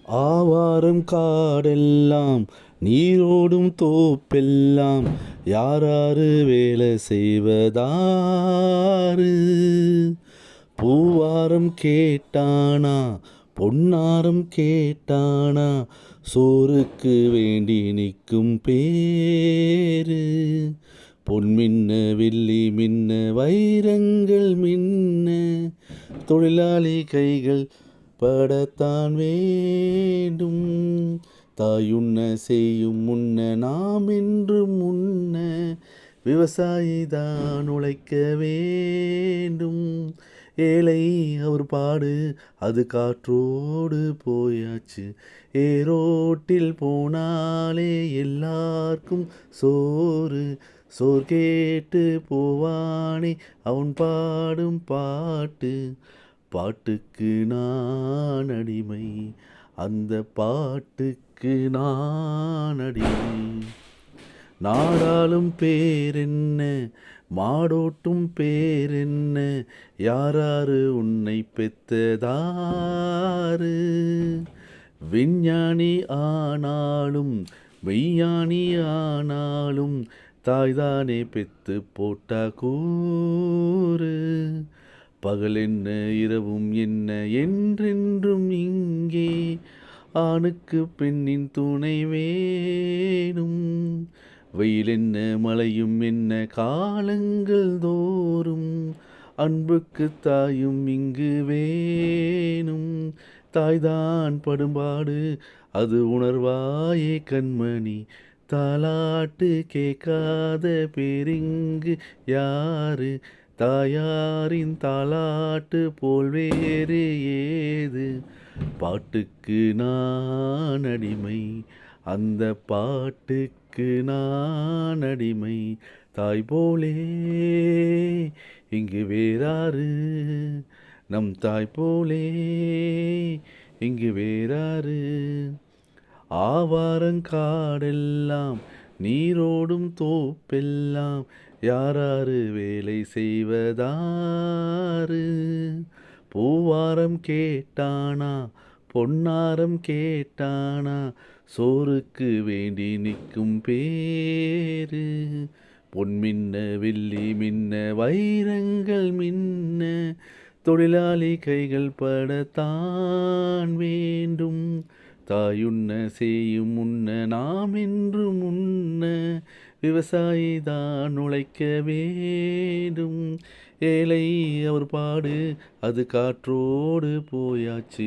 ஆவாரம் காடெல்லாம் நீரோடும் தோப்பெல்லாம் யாராரு வேலை செய்வதாரு? பூவாரம் கேட்டானா பொன்னாரம் கேட்டானா சோறுக்கு வேண்டி நிற்கும் பேரு. பொன் மின்ன வெள்ளி மின்ன வைரங்கள் மின்ன தொழிலாளி கைகள் படத்தான் வேண்டும். தாயுண்ண செய்யும் முன்ன நாம் என்று முன்ன விவசாயி தான் உழைக்க வேண்டும். ஏழை அவர் பாடு அது காற்றோடு போயாச்சு. ஏரோட்டில் போனாலே எல்லாருக்கும் சோறு. சோர் கேட்டு போவானே அவன் பாடும் பாட்டு. பாட்டுக்கு நான் அடிமை, அந்த பாட்டுக்கு நான் அடிமை. நாடாளும் பேரென்ன மாடோட்டும் பேரென்ன யாராரு உன்னை பெத்ததாரு? விஞ்ஞானி ஆனாலும் மெய்ஞானி ஆனாலும் தாய்தானே பெத்து போட்டா கூறு. பகல் என்ன இரவும் என்ன என்றென்றும் இங்கே ஆணுக்கு பெண்ணின் துணை வேணும். வெயில் என்ன மழையும் என்ன காலங்கள் தோறும் அன்புக்கு தாயும் இங்கு வேணும். தாய்தான் படும்பாடு அது உணர்வாயே கண்மணி. தாலாட்டு கேட்காத பேரிங்கு யாரு? தாயாரின் தாலாட்டு போல் வேறு ஏது? பாட்டுக்கு நான் அடிமை, அந்த பாட்டுக்கு நான் அடிமை. தாய் போலே இங்கு வேறாரு? நம் தாய் போலே இங்கு வேறாரு? ஆவாரங்காடெல்லாம் நீரோடும் தோப்பெல்லாம் யாராரு வேலை செய்வதாரு? பூவாரம் கேட்டானா பொன்னாரம் கேட்டானா சோறுக்கு வேண்டி நிற்கும் பேரு. பொன் மின்ன வெள்ளி மின்ன வைரங்கள் மின்ன தொழிலாளி கைகள் படத்தான் வேண்டும். தாயுண்ண செய்யும் முன்ன நாம் என்று முன்ன விவசாயி தான் உழைக்க வேண்டும். ஏழை அவர் பாடு அது காற்றோடு போயாச்சு.